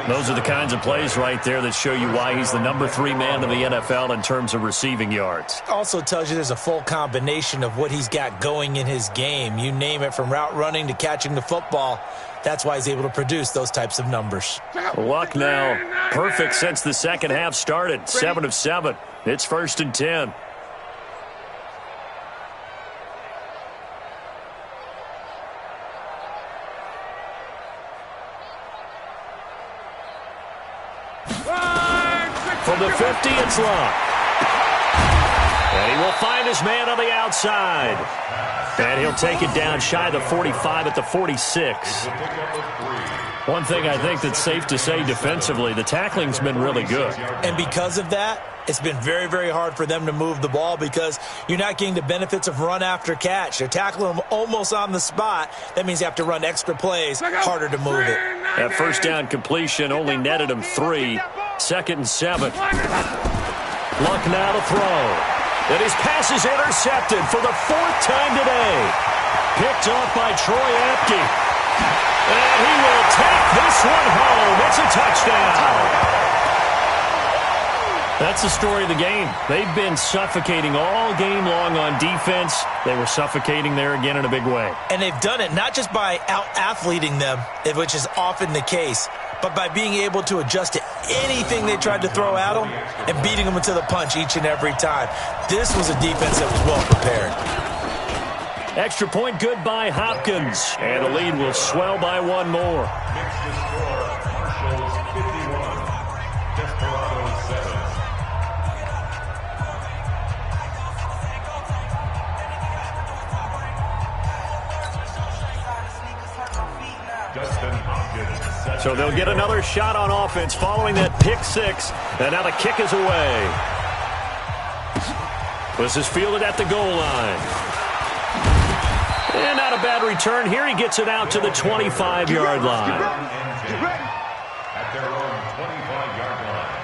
Those are the kinds of plays right there that show you why he's the number 3 man in the NFL in terms of receiving yards. Also tells you there's a full combination of what he's got going in his game. You name it, from route running to catching the football. That's why he's able to produce those types of numbers. Luck now perfect since the second half started. 7 of 7. It's 1st and 10. From the 50, it's Luck. And he will find his man on the outside. And he'll take it down shy of the 45 at the 46. One thing I think that's safe to say defensively, the tackling's been really good. And because of that, it's been very, very hard for them to move the ball because you're not getting the benefits of run after catch. They're tackling them almost on the spot. That means you have to run extra plays, harder to move it. That first down completion only netted him 3. 2nd and 7. Luck now to throw. And his pass is intercepted for the 4th time today. Picked off by Troy Apke. And he will take this one home. It's a touchdown. That's the story of the game. They've been suffocating all game long on defense. They were suffocating there again in a big way. And they've done it not just by out-athleting them, which is often the case, but by being able to adjust to anything they tried to throw at them and beating them into the punch each and every time. This was a defense that was well prepared. Extra point good by Hopkins. And the lead will swell by 1 more. So they'll get another shot on offense following that pick 6. And now the kick is away. This is fielded at the goal line. And not a bad return here. He gets it out to the 25-yard line. At their own 25-yard line.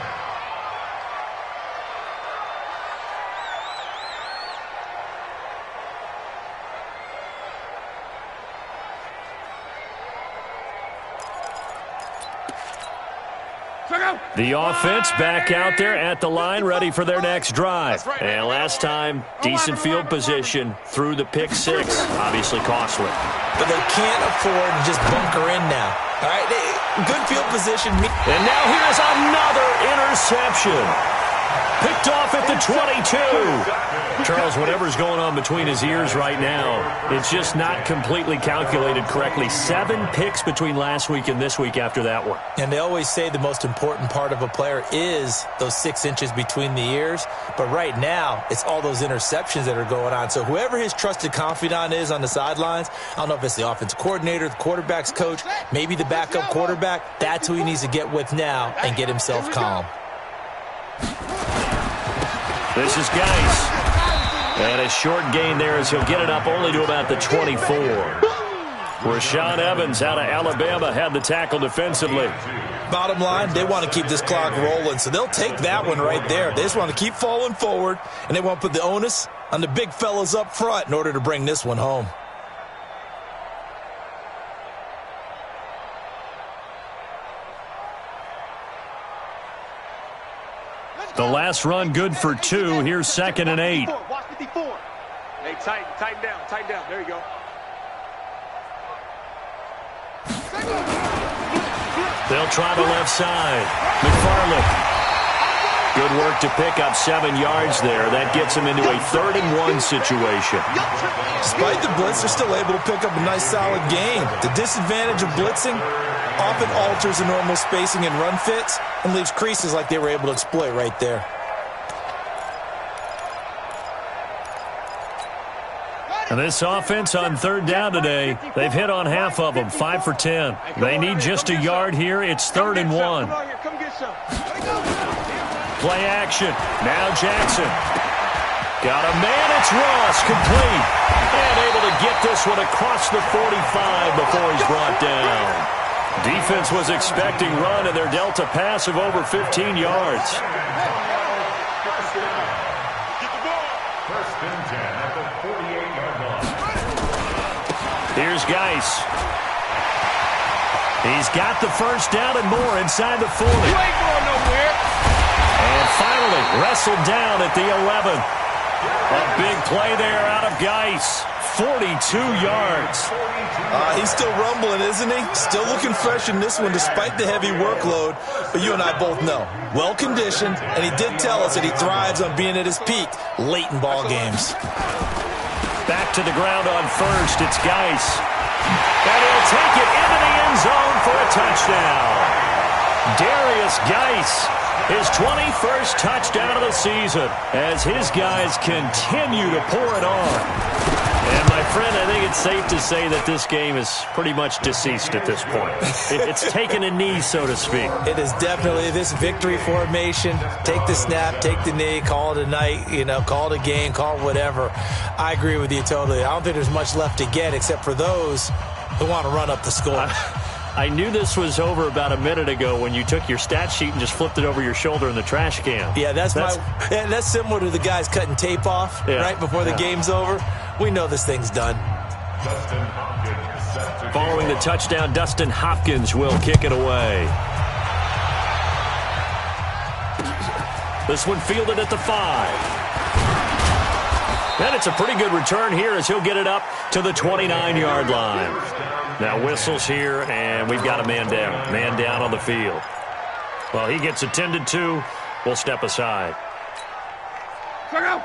The offense back out there at the line, ready for their next drive. And last time, decent field position through the pick 6. Obviously costly. But they can't afford to just bunker in now. All right, good field position. And now here's another interception. Picked off at the 22. Charles, whatever's going on between his ears right now, it's just not completely calculated correctly. 7 picks between last week and this week after that one. And they always say the most important part of a player is those 6 inches between the ears. But right now, it's all those interceptions that are going on. So whoever his trusted confidant is on the sidelines, I don't know if it's the offensive coordinator, the quarterback's coach, maybe the backup quarterback, that's who he needs to get with now and get himself calm. This is Geis. And a short gain there as he'll get it up only to about the 24. Rashaan Evans out of Alabama had the tackle defensively. Bottom line, they want to keep this clock rolling, so they'll take that one right there. They just want to keep falling forward, and they want to put the onus on the big fellas up front in order to bring this one home. The last run good for 2. Here's 2nd and 8. Watch 54. Hey, tighten down. There you go. They'll try the left side. McFarland. Good work to pick up 7 yards there. That gets him into a 3rd and 1 situation. Despite the blitz, they're still able to pick up a nice, solid gain. The disadvantage of blitzing often alters the normal spacing and run fits and leaves creases like they were able to exploit right there. And this offense on 3rd down today, they've hit on half of them, 5 for 10. They need just a yard here. It's 3rd and 1. Play action. Now Jackson. Got a man. It's Ross. Complete. And able to get this one across the 45 before he's brought down. Defense was expecting run, and they're dealt a pass of over 15 yards. Here's Geis. He's got the first down and more inside the 40. You ain't going nowhere. And finally wrestled down at the 11. A big play there out of Geis. 42 yards. He's still rumbling, isn't he? Still looking fresh in this one despite the heavy workload. But you and I both know, well-conditioned, and he did tell us that he thrives on being at his peak late in ball games. Back to the ground on first. It's Geis. And he'll take it into the end zone for a touchdown. Darius Geis, his 21st touchdown of the season as his guys continue to pour it on. And, my friend, I think it's safe to say that this game is pretty much deceased at this point. It's taken a knee, so to speak. It is definitely this victory formation. Take the snap, take the knee, call it a night, call it a game, call it whatever. I agree with you totally. I don't think there's much left to get except for those who want to run up the score. I knew this was over about a minute ago when you took your stat sheet and just flipped it over your shoulder in the trash can. Yeah, that's similar to the guys cutting tape off right before the game's over. We know this thing's done. Following the touchdown, Dustin Hopkins will kick it away. This one fielded at the 5. And it's a pretty good return here as he'll get it up to the 29-yard line. Now whistles here, and we've got a man down. Man down on the field. Well, he gets attended to. We'll step aside.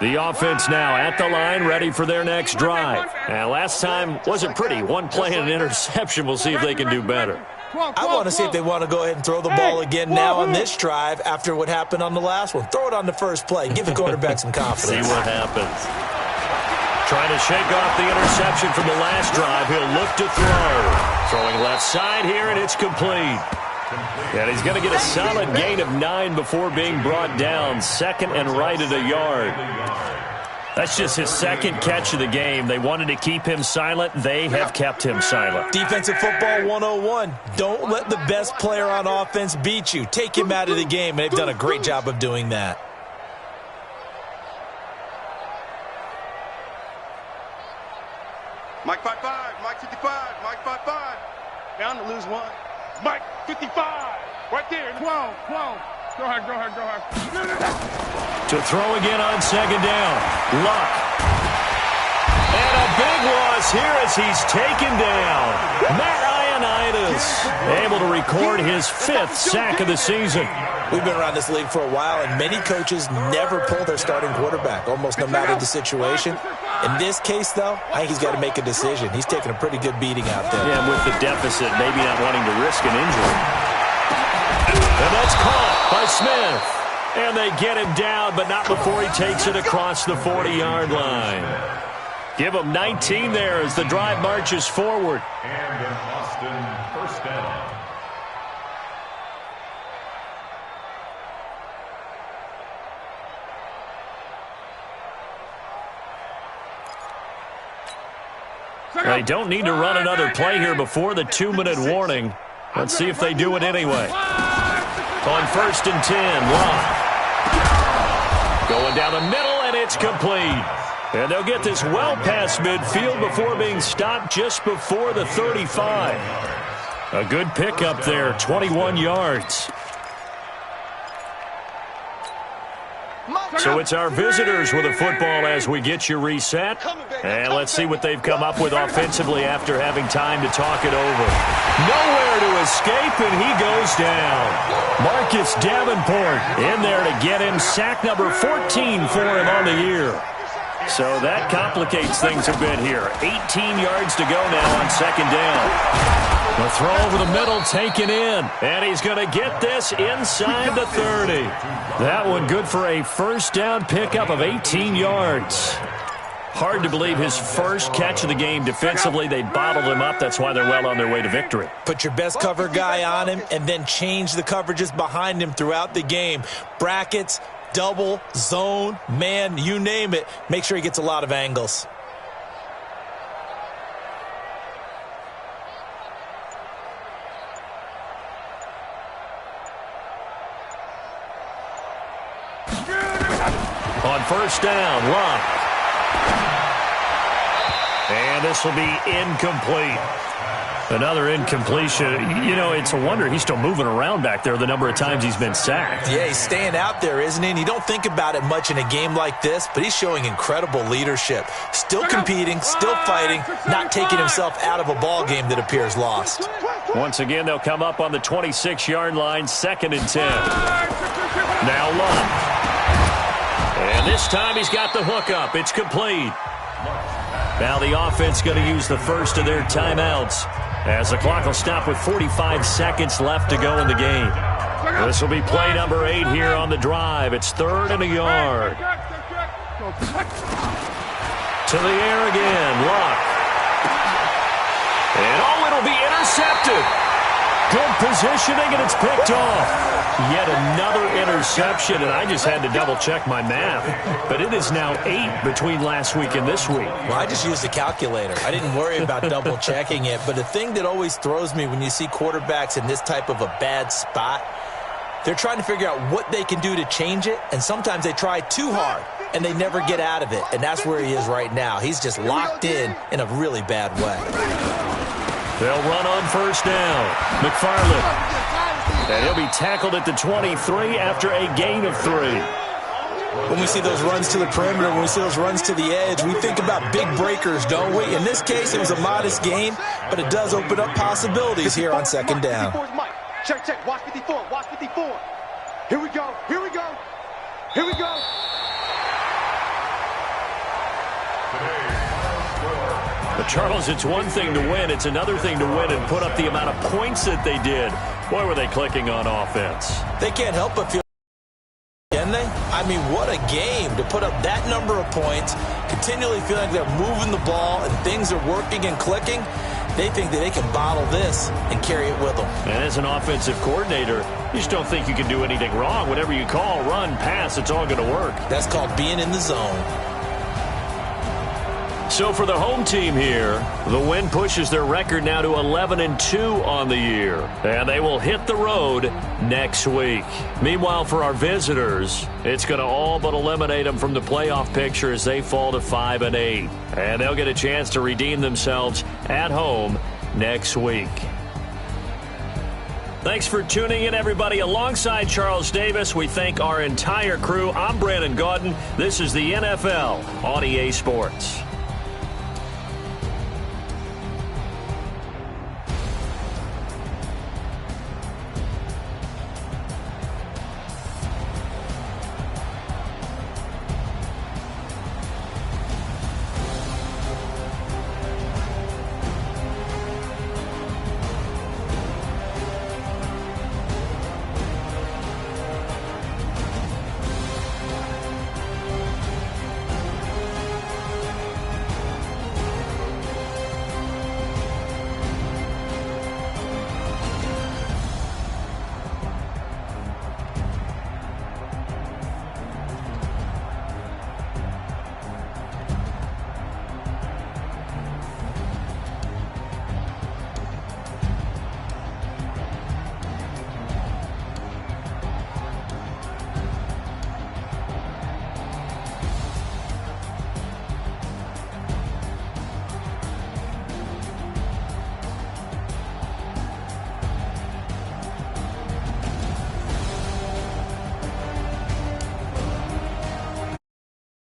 The offense now at the line, ready for their next drive. And last time wasn't pretty. One play and an interception. We'll see if they can do better. I want to see if they want to go ahead and throw the ball again now on this drive after what happened on the last one. Throw it on the first play. Give the quarterback some confidence. See what happens. Trying to shake off the interception from the last drive. He'll look to throw. Throwing left side here, and it's complete. And he's going to get a solid gain of 9 before being brought down. 2nd and right at a yard. That's just his 2nd catch of the game. They wanted to keep him silent. They have kept him silent. Defensive football 101. Don't let the best player on offense beat you. Take him out of the game, and they've done a great job of doing that. Mike 55, Mike 55, Mike 55. Down to lose 1. Mike 55. Right there. Come on. Go ahead. To throw again on 2nd down. Luck. And a big loss here as he's taken down. Matt Ioannidis able to record his 5th sack of the season. We've been around this league for a while, and many coaches never pull their starting quarterback, almost no matter the situation. In this case, though, I think he's got to make a decision. He's taking a pretty good beating out there. Yeah, and with the deficit, maybe not wanting to risk an injury. And that's caught by Smith. And they get him down, but not before he takes it across the 40-yard line. Give him 19 there as the drive marches forward. And an Austin first down. They don't need to run another play here before the 2-minute warning. Let's see if they do it anyway. On 1st and 10, Locke. Going down the middle, and it's complete. And they'll get this well past midfield before being stopped just before the 35. A good pickup there, 21 yards. So it's our visitors with the football as we get you reset. And let's see what they've come up with offensively after having time to talk it over. Nowhere to escape, and he goes down. Marcus Davenport in there to get him sack number 14 for him on the year. So that complicates things a bit here. 18 yards to go now on 2nd down. The throw over the middle taken in. And he's going to get this inside the 30. That one good for a 1st down pickup of 18 yards. Hard to believe his first catch of the game defensively. They bottled him up. That's why they're well on their way to victory. Put your best cover guy on him and then change the coverages behind him throughout the game. Brackets, double, zone, man, you name it. Make sure he gets a lot of angles. On 1st down, Locke. And this will be incomplete. Another incompletion. You know, it's a wonder he's still moving around back there the number of times he's been sacked. Yeah, he's staying out there, isn't he? And you don't think about it much in a game like this, but he's showing incredible leadership. Still competing, still fighting, not taking himself out of a ball game that appears lost. Once again, they'll come up on the 26-yard line, 2nd and 10. Now Locke. And this time he's got the hook up. It's complete. Now the offense going to use the first of their timeouts as the clock will stop with 45 seconds left to go in the game. This will be play number 8 here on the drive. It's 3rd and a yard. To the air again, Locke. And oh, it'll be intercepted. Good positioning, and it's picked off. Yet another interception, and I just had to double-check my math. But it is now 8 between last week and this week. Well, I just used a calculator. I didn't worry about double-checking it. But the thing that always throws me when you see quarterbacks in this type of a bad spot, they're trying to figure out what they can do to change it, and sometimes they try too hard, and they never get out of it. And that's where he is right now. He's just locked in a really bad way. They'll run on 1st down. McFarland. And he'll be tackled at the 23 after a gain of 3. When we see those runs to the perimeter, when we see those runs to the edge, we think about big breakers, don't we? In this case, it was a modest gain, but it does open up possibilities here on 2nd down. Check, check. Watch 54. Watch 54. Here we go. Here we go. Here we go. But, Charles, it's one thing to win. It's another thing to win and put up the amount of points that they did. Boy, were they clicking on offense. They can't help but feel, can they? I mean, what a game to put up that number of points, continually feeling like they're moving the ball and things are working and clicking. They think that they can bottle this and carry it with them. And as an offensive coordinator, you just don't think you can do anything wrong. Whatever you call, run, pass, it's all going to work. That's called being in the zone. So for the home team here, the win pushes their record now to 11-2 on the year. And they will hit the road next week. Meanwhile, for our visitors, it's going to all but eliminate them from the playoff picture as they fall to 5-8. And they'll get a chance to redeem themselves at home next week. Thanks for tuning in, everybody. Alongside Charles Davis, we thank our entire crew. I'm Brandon Gaudin. This is the NFL on EA Sports.